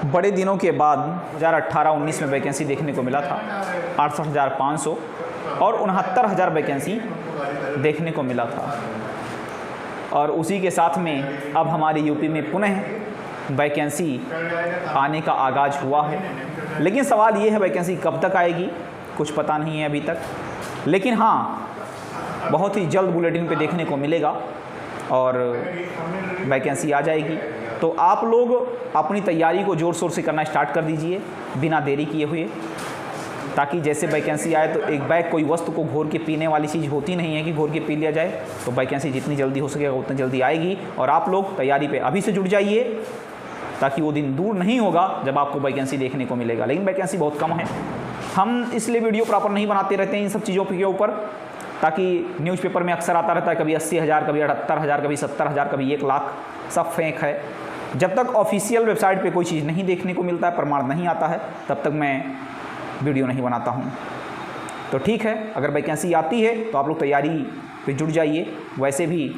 बड़े दिनों के बाद 2018-19 में वैकेंसी देखने को मिला था 68,500 और 69,000 वैकेंसी देखने को मिला था। और उसी के साथ में अब हमारे यूपी में पुनः वैकेंसी आने का आगाज़ हुआ है। लेकिन सवाल ये है वैकेंसी कब तक आएगी, कुछ पता नहीं है अभी तक। लेकिन हाँ, बहुत ही जल्द बुलेटिन पे देखने को मिलेगा और वैकेंसी आ जाएगी। तो आप लोग अपनी तैयारी को ज़ोर शोर से करना स्टार्ट कर दीजिए बिना देरी किए हुए, ताकि जैसे वैकेंसी आए तो एक बैग कोई वस्तु को घोर के पीने वाली चीज़ होती नहीं है कि घोर के पी लिया जाए। तो वैकेंसी जितनी जल्दी हो सकेगा उतनी जल्दी आएगी और आप लोग तैयारी पे अभी से जुट जाइए, ताकि वो दिन दूर नहीं होगा जब आपको वैकेंसी देखने को मिलेगा। लेकिन वैकेंसी बहुत कम है, हम इसलिए वीडियो प्रॉपर नहीं बनाते रहते हैं इन सब चीज़ों के ऊपर, ताकि न्यूज़पेपर में अक्सर आता रहता है कभी 80,000, कभी 78,000, कभी 70,000, कभी 1 लाख, सब फेक है। जब तक ऑफिशियल वेबसाइट पे कोई चीज़ नहीं देखने को मिलता है, प्रमाण नहीं आता है, तब तक मैं वीडियो नहीं बनाता हूँ। तो ठीक है, अगर वैकेंसी आती है तो आप लोग तैयारी पे जुट जाइए। वैसे भी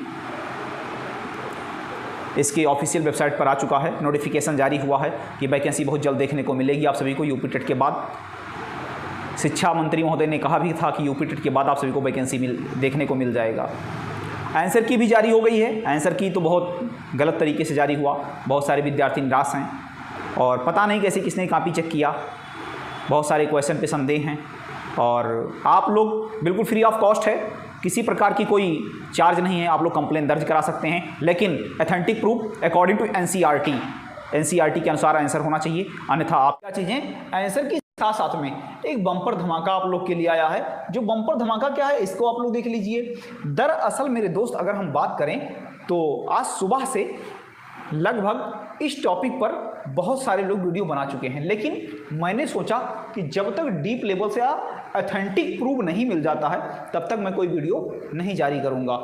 इसकी ऑफिशियल वेबसाइट पर आ चुका है, नोटिफिकेशन जारी हुआ है कि वैकेंसी बहुत जल्द देखने को मिलेगी आप सभी को यूपी टेट के बाद। शिक्षा मंत्री महोदय ने कहा भी था कि यूपी टेट के बाद आप सभी को वैकेंसी देखने को मिल जाएगा। आंसर की भी जारी हो गई है। आंसर की तो बहुत गलत तरीके से जारी हुआ, बहुत सारे विद्यार्थी निराश हैं और पता नहीं कैसे किसने कॉपी चेक किया, बहुत सारे क्वेश्चन पे संदेह हैं। और आप लोग बिल्कुल फ्री ऑफ कॉस्ट है, किसी प्रकार की कोई चार्ज नहीं है, आप लोग कंप्लेन दर्ज करा सकते हैं। लेकिन authentic proof according to NCERT के अनुसार आंसर होना चाहिए, अन्यथा आप क्या चीज़ें आंसर की साथ साथ में एक बम्पर धमाका आप लोग के लिए आया है। जो बम्पर धमाका क्या है इसको आप लोग देख लीजिए। दरअसल मेरे दोस्त, अगर हम बात करें तो आज सुबह से लगभग इस टॉपिक पर बहुत सारे लोग वीडियो बना चुके हैं, लेकिन मैंने सोचा कि जब तक डीप लेवल से ऑथेंटिक प्रूफ नहीं मिल जाता है तब तक मैं कोई वीडियो नहीं जारी करूंगा।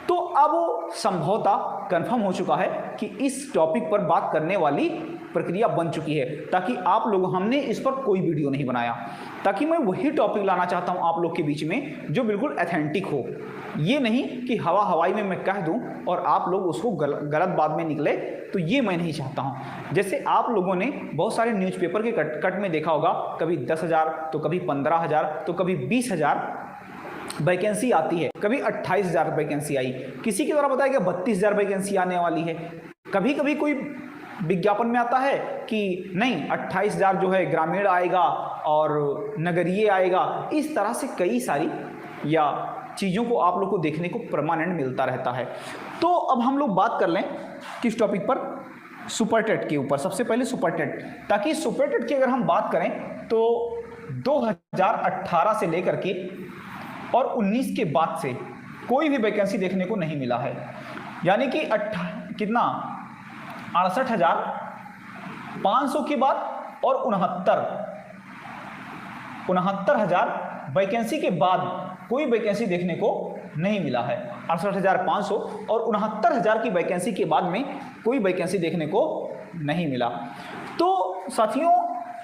तो अब संभवतः कंफर्म हो चुका है कि इस टॉपिक पर बात करने वाली प्रक्रिया बन चुकी है, ताकि आप लोग, हमने इस पर कोई वीडियो नहीं बनाया, ताकि मैं वही टॉपिक लाना चाहता हूं आप लोग के बीच में जो बिल्कुल ऑथेंटिक हो। ये नहीं कि हवाई में मैं कह दूं और आप लोग उसको गलत बात में निकले, तो ये मैं नहीं चाहता हूं। जैसे आप लोगों ने बहुत सारे न्यूज़पेपर के कट में देखा होगा, कभी 10,000 तो कभी 15,000 तो कभी 20,000 वैकेंसी आती है, कभी 28,000 वैकेंसी आई, किसी के द्वारा बताया गया 32,000 वैकेंसी आने वाली है। कभी कभी कोई विज्ञापन में आता है कि नहीं 28,000 जो है ग्रामीण आएगा और नगरीय आएगा। इस तरह से कई सारी या चीज़ों को आप लोग को देखने को परमानेंट मिलता रहता है। तो अब हम लोग बात कर लें किस टॉपिक पर, सुपर टेट के ऊपर। सबसे पहले सुपर टेट, ताकि सुपर टेट की अगर हम बात करें तो 2018 से लेकर के और 19 के बाद से कोई भी वैकेंसी देखने को नहीं मिला है। यानी कि 68,500 के बाद और 69,000 वैकेंसी के बाद कोई वैकेंसी देखने को नहीं मिला है। 68,500 और 69,000 की वैकेंसी के बाद में कोई वैकेंसी देखने को नहीं मिला। तो साथियों,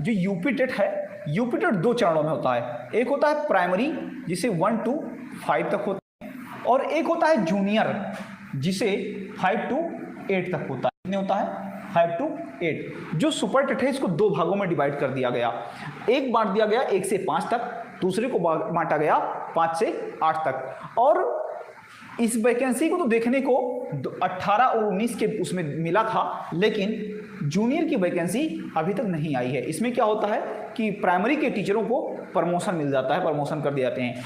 जो यूपी टेट है, यूपी टेट 2 चरणों में होता है। एक होता है प्राइमरी जिसे 1 to 5 तक होता है, और एक होता है जूनियर जिसे 5 to 8 तक होता है। कितने होता है? 5 to 8। जो सुपर टेट है इसको 2 भागों में डिवाइड कर दिया गया। एक बांट दिया गया 1 से 5 तक, दूसरे को बांटा गया 5 से 8 तक। और इस वैकेंसी को तो देखने को 18 और 19 के उसमें मिला था, लेकिन जूनियर की वैकेंसी अभी तक नहीं आई है। इसमें क्या होता है कि प्राइमरी के टीचरों को प्रमोशन मिल जाता है, प्रमोशन कर दिए जाते हैं।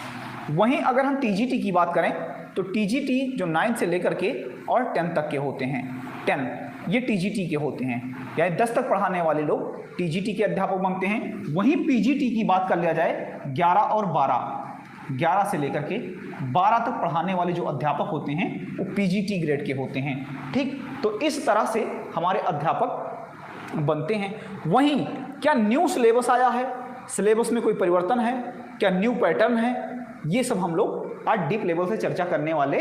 वहीं अगर हम टीजीटी की बात करें तो टीजीटी जो 9 से लेकर के और 10 तक के होते हैं, 10 ये टीजीटी के होते हैं, यानी 10 तक पढ़ाने वाले लोग टीजीटी के अध्यापक बनते हैं। वहीं पीजीटी की बात कर लिया जाए 11 और 11 से लेकर के 12 तक पढ़ाने वाले जो अध्यापक होते हैं वो पीजीटी ग्रेड के होते हैं। ठीक, तो इस तरह से हमारे अध्यापक बनते हैं। वहीं क्या न्यू सिलेबस आया है, सिलेबस में कोई परिवर्तन है, क्या न्यू पैटर्न है, ये सब हम लोग आज डीप लेवल से चर्चा करने वाले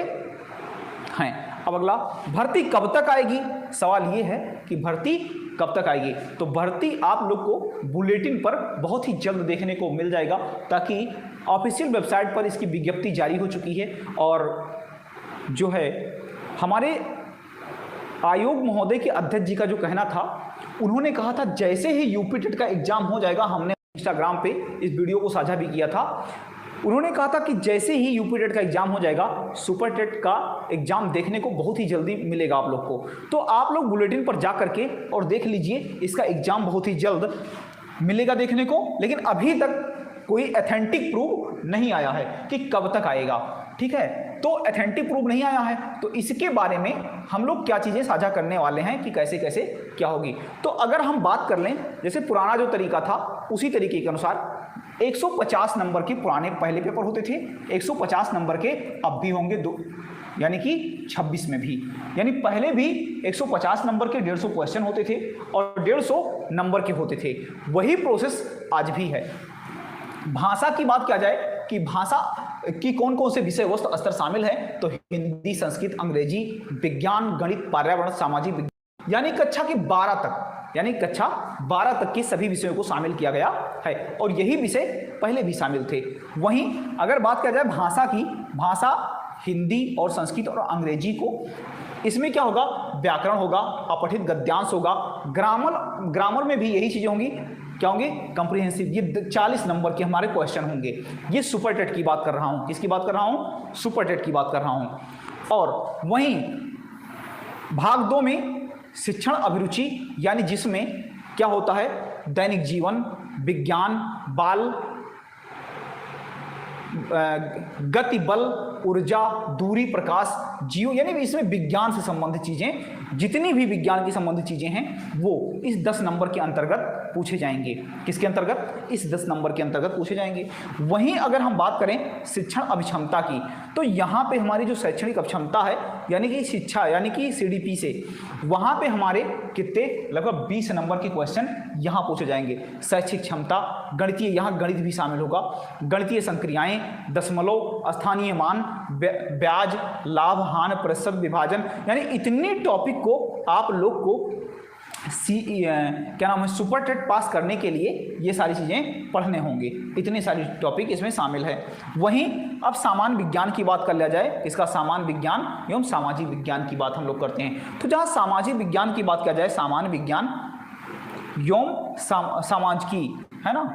हैं। अब अगला, भर्ती कब तक आएगी? सवाल ये है कि भर्ती कब तक आएगी। तो भर्ती आप लोग को बुलेटिन पर बहुत ही जल्द देखने को मिल जाएगा, ताकि ऑफिशियल वेबसाइट पर इसकी विज्ञप्ति जारी हो चुकी है। और जो है हमारे आयोग महोदय के अध्यक्ष जी का जो कहना था उन्होंने कहा था जैसे ही यूपी टेट का एग्जाम हो जाएगा, हमने इंस्टाग्राम पे इस वीडियो को साझा भी किया था, उन्होंने कहा था कि जैसे ही यूपी टेट का एग्जाम हो जाएगा, सुपर टेट का एग्जाम देखने को बहुत ही जल्दी मिलेगा आप लोग को। तो आप लोग बुलेटिन पर जा करके और देख लीजिए, इसका एग्जाम बहुत ही जल्द मिलेगा देखने को। लेकिन अभी तक कोई ऑथेंटिक प्रूफ नहीं आया है कि कब तक आएगा, ठीक है। तो ऑथेंटिक प्रूफ नहीं आया है, तो इसके बारे में हम लोग क्या चीज़ें साझा करने वाले हैं कि कैसे कैसे क्या होगी। तो अगर हम बात कर लें, जैसे पुराना जो तरीका था उसी तरीके के अनुसार 150 नंबर के पुराने पहले पेपर होते थे, 150 नंबर के अब भी होंगे, दो यानी कि 26 में भी, यानी पहले भी 150 नंबर के 150 क्वेश्चन होते थे और 150 नंबर के होते थे। वही प्रोसेस आज भी है। भाषा की बात किया जाए कि भाषा की कौन कौन से विषय वस्तु स्तर शामिल है, तो हिंदी, संस्कृत, अंग्रेजी, विज्ञान, गणित, पर्यावरण, सामाजिक विज्ञान, यानी कक्षा की 12 तक, यानी कक्षा 12 तक के सभी विषयों को शामिल किया गया है और यही विषय पहले भी शामिल थे। वहीं अगर बात किया जाए भाषा की, भाषा हिंदी और संस्कृत और अंग्रेजी को, इसमें क्या होगा, व्याकरण होगा, अपठित गद्यांश होगा, ग्रामर में भी यही चीजें होंगी, क्या होंगे, कंप्रिहेंसिव। ये 40 नंबर के हमारे क्वेश्चन होंगे। ये सुपर टेट की बात कर रहा हूं, किसकी बात कर रहा हूं, सुपर टेट की बात कर रहा हूं। और वहीं भाग 2 में शिक्षण अभिरुचि, यानी जिसमें क्या होता है, दैनिक जीवन, विज्ञान, बाल, गति, बल, ऊर्जा, दूरी, प्रकाश, जीव, यानी इसमें विज्ञान से संबंधित चीजें, जितनी भी विज्ञान की संबंधित चीजें हैं वो इस 10 नंबर के अंतर्गत पूछे जाएंगे। किसके अंतर्गत, इस 10 नंबर के अंतर्गत पूछे जाएंगे। वहीं अगर हम बात करें शिक्षण अभिक्षमता की, तो यहाँ पे हमारी जो शैक्षणिक अभिक्षमता है, यानी कि शिक्षा, यानी कि सीडीपी से, वहाँ पे हमारे कितने, लगभग 20 नंबर के क्वेश्चन यहाँ पूछे जाएंगे। शैक्षिक क्षमता, गणितीय, यहाँ गणित भी शामिल होगा, गणितीय संक्रियाएं, दशमलव, स्थानीय मान, ब्याज, लाभ, हानि, प्रतिशत, विभाजन, यानी इतने टॉपिक को आप लोग को क्या नाम है, सुपर टेट पास करने के लिए ये सारी चीज़ें पढ़ने होंगे। इतने सारे टॉपिक इसमें शामिल है। वहीं अब सामान्य विज्ञान की बात कर लिया जाए, इसका सामान्य विज्ञान एवं सामाजिक विज्ञान की बात हम लोग करते हैं। तो जहाँ सामाजिक विज्ञान की बात किया जाए, सामान्य विज्ञान एवं समाज की, है ना,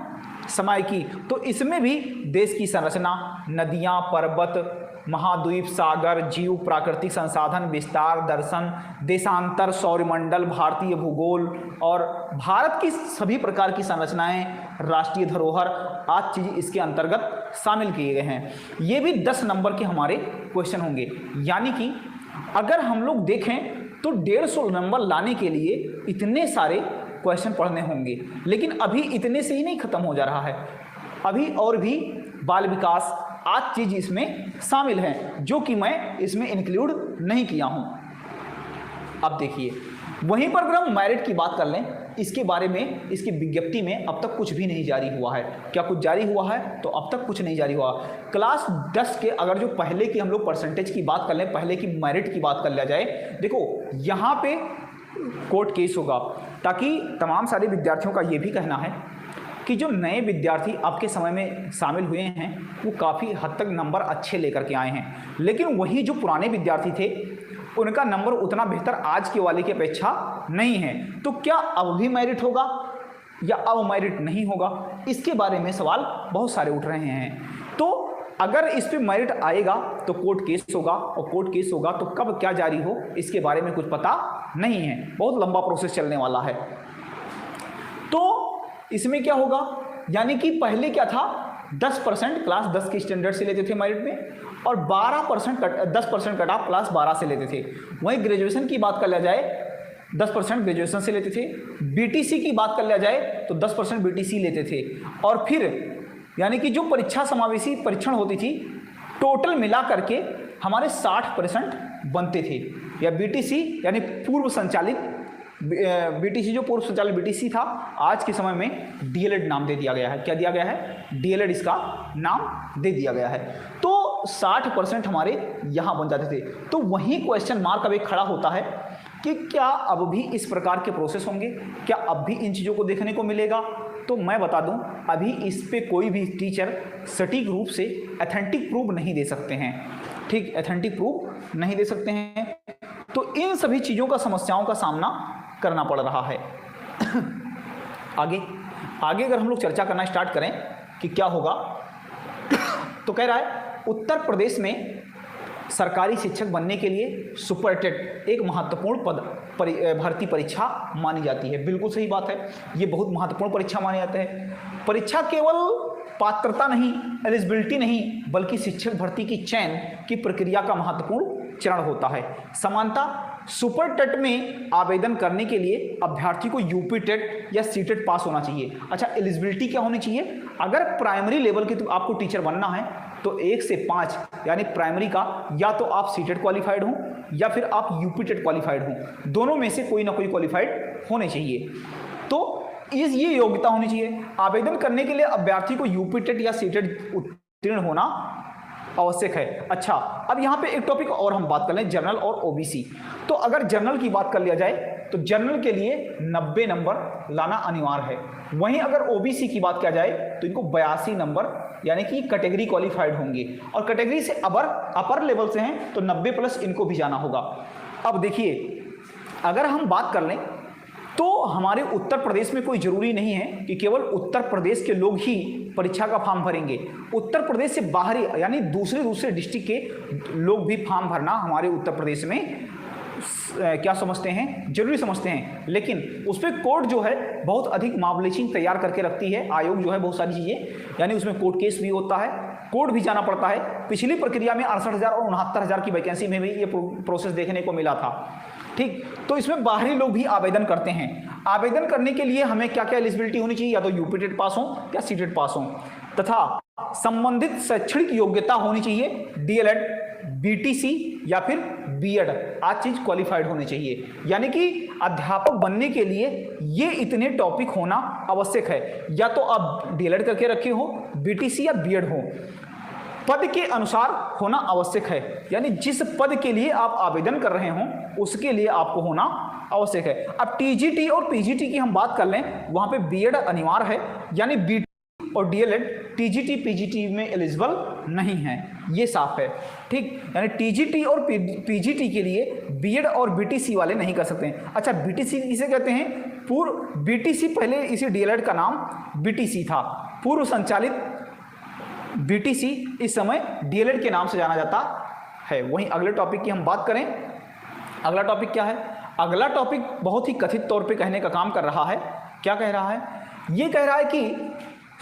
समय की, तो इसमें भी देश की संरचना, नदियाँ, पर्वत, महाद्वीप, सागर, जीव, प्राकृतिक संसाधन, विस्तार, दर्शन, देशांतर, सौरमंडल, भारतीय भूगोल और भारत की सभी प्रकार की संरचनाएं, राष्ट्रीय धरोहर आदि चीज इसके अंतर्गत शामिल किए गए हैं। ये भी 10 नंबर के हमारे क्वेश्चन होंगे। यानी कि अगर हम लोग देखें तो 150 नंबर लाने के लिए इतने सारे क्वेश्चन पढ़ने होंगे। लेकिन अभी इतने से ही नहीं खत्म हो जा रहा है, अभी और भी बाल विकास आज चीज इसमें शामिल है, जो कि मैं इसमें इंक्लूड नहीं किया हूं। अब देखिए, वहीं पर अगर हम मेरिट की बात कर लें, इसके बारे में, इसकी विज्ञप्ति में अब तक कुछ भी नहीं जारी हुआ है। क्या कुछ जारी हुआ है? तो अब तक कुछ नहीं जारी हुआ। क्लास 10 के अगर जो पहले की हम लोग परसेंटेज की बात कर लें, पहले की मेरिट की बात कर लिया जाए, देखो यहाँ पे कोर्ट केस होगा, ताकि तमाम सारे विद्यार्थियों का ये भी कहना है कि जो नए विद्यार्थी आपके समय में शामिल हुए हैं वो काफ़ी हद तक नंबर अच्छे लेकर के आए हैं। लेकिन वही जो पुराने विद्यार्थी थे उनका नंबर उतना बेहतर आज के वाले की अपेक्षा नहीं है। तो क्या अब भी मेरिट होगा या अब मेरिट नहीं होगा, इसके बारे में सवाल बहुत सारे उठ रहे हैं। तो अगर इस पे मेरिट आएगा तो कोर्ट केस होगा, और कोर्ट केस होगा तो कब क्या जारी हो इसके बारे में कुछ पता नहीं है, बहुत लंबा प्रोसेस चलने वाला है। तो इसमें क्या होगा, यानी कि पहले क्या था, 10% क्लास 10 के स्टैंडर्ड से लेते थे मेरिट में, और 10% कट ऑफ क्लास 12 से लेते थे। वहीं ग्रेजुएशन की बात कर लिया जाए 10% ग्रेजुएशन से लेते थे। बीटीसी की बात कर लिया जाए तो 10% बीटीसी लेते थे। और फिर यानी कि जो परीक्षा समावेशी परीक्षण होती थी, टोटल मिला करके हमारे 60% बनते थे। या बीटीसी यानी पूर्व संचालित बीटीसी, जो पूर्व संचालित बीटीसी था, आज के समय में डीएलएड नाम दे दिया गया है। क्या दिया गया है? डीएलएड इसका नाम दे दिया गया है। तो 60% हमारे यहाँ बन जाते थे। तो वही क्वेश्चन मार्क अब एक खड़ा होता है कि क्या अब भी इस प्रकार के प्रोसेस होंगे, क्या अब भी इन चीज़ों को देखने को मिलेगा? तो मैं बता दूं, अभी इस पे कोई भी टीचर सटीक रूप से ऑथेंटिक प्रूफ नहीं दे सकते हैं। ठीक, ऑथेंटिक प्रूफ नहीं दे सकते हैं। तो इन सभी चीज़ों का, समस्याओं का सामना करना पड़ रहा है। आगे आगे अगर हम लोग चर्चा करना स्टार्ट करें कि क्या होगा, तो कह रहा है उत्तर प्रदेश में सरकारी शिक्षक बनने के लिए सुपर टेट एक महत्वपूर्ण भर्ती परीक्षा मानी जाती है। बिल्कुल सही बात है, ये बहुत महत्वपूर्ण परीक्षा मानी जाती है। परीक्षा केवल पात्रता नहीं, एलिजिबिलिटी नहीं, बल्कि शिक्षक भर्ती की चयन की प्रक्रिया का महत्वपूर्ण चरण होता है। समानता सुपर टेट में आवेदन करने के लिए अभ्यर्थी को यूपी टेट या सी टेट पास होना चाहिए। अच्छा, एलिजिबिलिटी क्या होनी चाहिए? अगर प्राइमरी लेवल की तो आपको टीचर बनना है तो 1 से 5 यानी प्राइमरी का या तो आप सी टेट क्वालिफाइड हो या फिर आप यूपी टेट क्वालिफाइड हो, दोनों में से कोई ना कोई क्वालिफाइड होने चाहिए। तो ये योग्यता होनी चाहिए। आवेदन करने के लिए अभ्यर्थी को यूपी टेट या सी टेट उत्तीर्ण होना आवश्यक है। अच्छा, अब यहाँ पे एक टॉपिक और हम बात कर लें, जनरल और ओबीसी। तो अगर जनरल की बात कर लिया जाए तो जनरल के लिए 90 नंबर लाना अनिवार्य है। वहीं अगर ओबीसी की बात किया जाए तो इनको 82 नंबर यानी कि कैटेगरी क्वालिफाइड होंगे, और कैटेगरी से अपर लेवल से हैं तो 90 प्लस इनको भी जाना होगा। अब देखिए, अगर हम बात कर लें तो हमारे उत्तर प्रदेश में कोई जरूरी नहीं है कि केवल उत्तर प्रदेश के लोग ही परीक्षा का फॉर्म भरेंगे। उत्तर प्रदेश से बाहरी यानी दूसरे डिस्ट्रिक्ट के लोग भी फॉर्म भरना हमारे उत्तर प्रदेश में क्या समझते हैं, जरूरी समझते हैं। लेकिन उस पर कोर्ट जो है बहुत अधिक मामलेचिंग तैयार करके रखती है, आयोग जो है बहुत सारी चीज़ें, यानी उसमें कोर्ट केस भी होता है, कोर्ट भी जाना पड़ता है। पिछली प्रक्रिया में 68,000 और 69,000 की वैकेंसी में भी ये प्रोसेस देखने को मिला था। ठीक, तो इसमें बाहरी लोग भी आवेदन करते हैं। आवेदन करने के लिए हमें क्या क्या एलिजिबिलिटी होनी चाहिए? या तो यूपी टेट पास हो या सी टेट पास हो, तथा संबंधित शैक्षणिक योग्यता होनी चाहिए, डीएलएड, बीटीसी या फिर बीएड, आज चीज क्वालिफाइड होने चाहिए। यानी कि अध्यापक बनने के लिए ये इतने टॉपिक होना आवश्यक है, या तो आप डीएलएड करके रखे हो, बीटीसी या बीएड हो, पद के अनुसार होना आवश्यक है। यानी जिस पद के लिए आप आवेदन कर रहे हो उसके लिए आपको होना आवश्यक है। अब टीजीटी और पीजीटी की हम बात कर लें, वहां पे बीएड अनिवार्य है, यानी बीटी और डीएलएड टीजीटी पीजीटी में एलिजिबल नहीं है, ये साफ है। ठीक, यानी टीजीटी और पीजीटी के लिए बीएड और बीटीसी वाले नहीं कर सकते हैं। अच्छा, बीटीसी किसे कहते हैं? पूर्व बीटीसी, पहले इसी डीएलएड का नाम बीटीसी था, पूर्व संचालित बीटीसी इस समय डीएलएड के नाम से जाना जाता है। वहीं अगले टॉपिक की हम बात करें, अगला टॉपिक क्या है? अगला टॉपिक बहुत ही कथित तौर पे कहने का काम कर रहा है। क्या कह रहा है? ये कह रहा है कि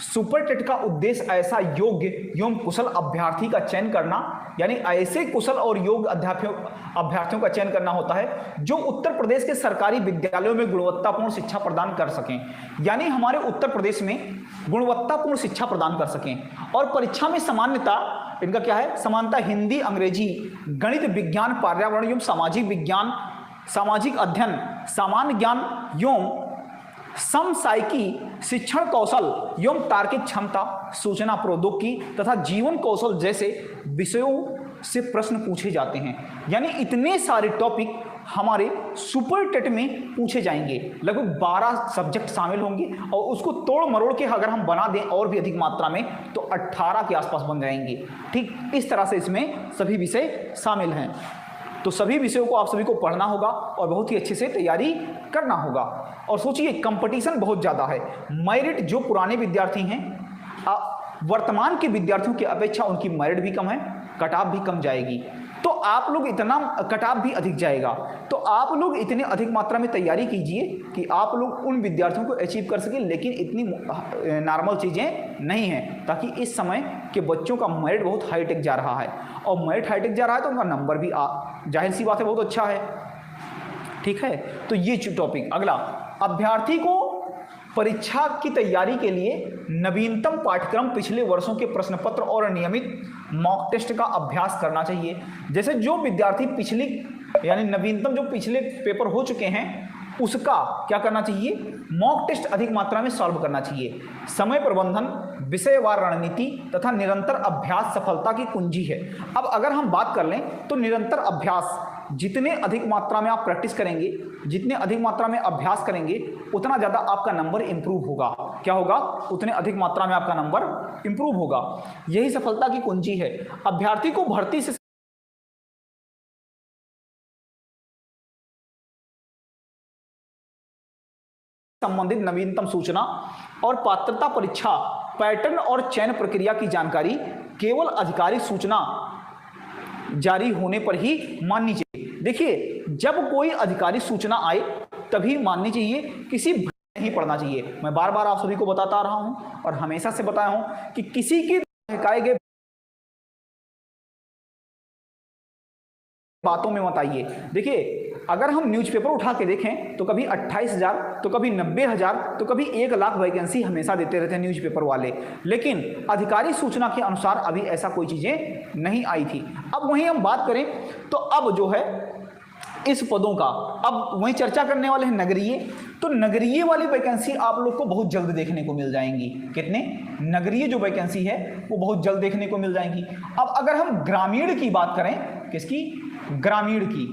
सुपर टेट का उद्देश्य ऐसा योग्य एवं कुशल अभ्यर्थी का चयन करना, यानी ऐसे कुशल और योग्य अभ्यर्थियों का चयन करना होता है जो उत्तर प्रदेश के सरकारी विद्यालयों में गुणवत्तापूर्ण शिक्षा प्रदान कर सकें। यानी हमारे उत्तर प्रदेश में गुणवत्तापूर्ण शिक्षा प्रदान कर सकें। और परीक्षा में सामान्यता इनका क्या है? समानता हिंदी, अंग्रेजी, गणित, विज्ञान, पर्यावरण एवं सामाजिक विज्ञान, सामाजिक अध्ययन, सामान्य ज्ञान एवं समसामयिकी, शिक्षण कौशल एवं तार्किक क्षमता, सूचना प्रौद्योगिकी तथा जीवन कौशल जैसे विषयों से प्रश्न पूछे जाते हैं। यानी इतने सारे टॉपिक हमारे सुपर टेट में पूछे जाएंगे, लगभग 12 सब्जेक्ट शामिल होंगे, और उसको तोड़ मरोड़ के अगर हम बना दें और भी अधिक मात्रा में तो 18 के आसपास बन जाएंगे। ठीक, इस तरह से इसमें सभी विषय शामिल हैं। तो सभी विषयों को आप सभी को पढ़ना होगा और बहुत ही अच्छे से तैयारी करना होगा। और सोचिए, कंपटीशन बहुत ज़्यादा है। मेरिट जो पुराने विद्यार्थी हैं, वर्तमान के विद्यार्थियों की अपेक्षा उनकी मेरिट भी कम है, कट ऑफ भी कम जाएगी। तो आप लोग इतना कट ऑफ भी अधिक जाएगा, तो आप लोग इतने अधिक मात्रा में तैयारी कीजिए कि आप लोग उन विद्यार्थियों को अचीव कर सकें। लेकिन इतनी नॉर्मल चीज़ें नहीं हैं, ताकि इस समय के बच्चों का मेरिट बहुत हाईटेक जा रहा है, और मेरिट हाईटेक जा रहा है तो उनका नंबर भी जाहिर सी बात है बहुत अच्छा है। ठीक है, तो ये टॉपिक। अगला, अभ्यर्थी को परीक्षा की तैयारी के लिए नवीनतम पाठ्यक्रम, पिछले वर्षों के प्रश्न पत्र और नियमित मॉक टेस्ट का अभ्यास करना चाहिए। जैसे जो विद्यार्थी पिछली यानी नवीनतम जो पिछले पेपर हो चुके हैं उसका क्या करना चाहिए? मॉक टेस्ट अधिक मात्रा में सॉल्व करना चाहिए। समय प्रबंधन, विषयवार रणनीति तथा निरंतर अभ्यास सफलता की कुंजी है। अब अगर हम बात कर लें तो निरंतर अभ्यास, जितने अधिक मात्रा में आप प्रैक्टिस करेंगे, जितने अधिक मात्रा में अभ्यास करेंगे, उतना ज़्यादा आपका नंबर इंप्रूव होगा। क्या होगा? उतने अधिक मात्रा में आपका नंबर इंप्रूव होगा। यही सफलता की कुंजी है। अभ्यर्थी को भर्ती से संबंधित नवीनतम सूचना और पात्रता परीक्षा पैटर्न और चयन प्रक्रिया की जानकारी केवल आधिकारिक सूचना जारी होने पर ही माननी चाहिए। देखिए, जब कोई आधिकारिक सूचना आए तभी माननी चाहिए, किसी नहीं पढ़ना चाहिए। मैं बार बार आप सभी को बताता रहा हूं और हमेशा से बताया हूं कि किसी के बहकाए गए बातों में मत आइए। देखिए, अगर हम न्यूज़पेपर उठा के देखें तो कभी 28,000, तो कभी 90,000, तो कभी 1 लाख वैकेंसी हमेशा देते रहते हैं न्यूज़पेपर वाले, लेकिन आधिकारिक सूचना के अनुसार अभी ऐसा कोई चीज़ें नहीं आई थी। अब वहीं हम बात करें तो अब जो है इस पदों का, अब वहीं चर्चा करने वाले हैं नगरीय। तो नगरीय वाली वैकेंसी आप लोग को बहुत जल्द देखने को मिल जाएंगी। कितने? नगरीय जो वैकेंसी है वो बहुत जल्द देखने को मिल जाएंगी। अब अगर हम ग्रामीण की बात करें, किसकी? ग्रामीण की,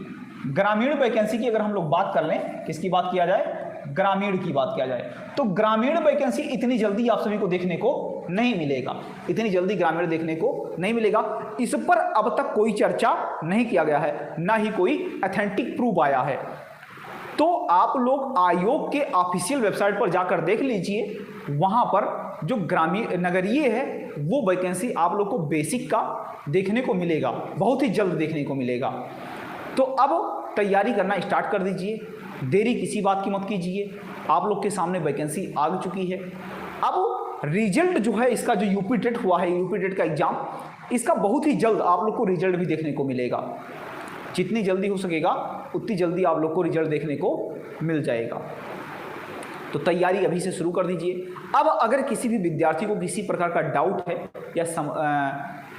ग्रामीण वैकेंसी की अगर हम लोग बात कर लें, किसकी बात किया जाए? ग्रामीण की बात किया जाए, तो ग्रामीण वैकेंसी इतनी जल्दी आप सभी को देखने को नहीं मिलेगा, इतनी जल्दी ग्रामीण देखने को नहीं मिलेगा। इस पर अब तक कोई चर्चा नहीं किया गया है, ना ही कोई ऑथेंटिक प्रूफ आया है। तो आप लोग आयोग के ऑफिशियल वेबसाइट पर जाकर देख लीजिए, वहां पर जो ग्रामीण नगरीय है वो वैकेंसी आप लोग को बेसिक का देखने को मिलेगा, बहुत ही जल्द देखने को मिलेगा। तो अब तैयारी करना स्टार्ट कर दीजिए, देरी किसी बात की मत कीजिए। आप लोग के सामने वैकेंसी आ चुकी है। अब रिजल्ट जो है इसका, जो यूपी टेट हुआ है, यूपी टेट का एग्जाम, इसका बहुत ही जल्द आप लोग को रिजल्ट भी देखने को मिलेगा। जितनी जल्दी हो सकेगा उतनी जल्दी आप लोग को रिजल्ट देखने को मिल जाएगा। तो तैयारी अभी से शुरू कर दीजिए। अब अगर किसी भी विद्यार्थी को किसी प्रकार का डाउट है या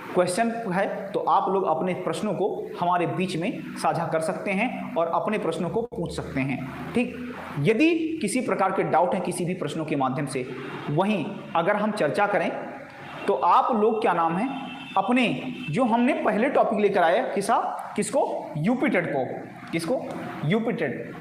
क्वेश्चन है तो आप लोग अपने प्रश्नों को हमारे बीच में साझा कर सकते हैं और अपने प्रश्नों को पूछ सकते हैं। ठीक, यदि किसी प्रकार के डाउट हैं किसी भी प्रश्नों के माध्यम से, वहीं अगर हम चर्चा करें तो आप लोग क्या नाम है, अपने जो हमने पहले टॉपिक लेकर आए किसको? यूपी टेट को, किसको? UP TET.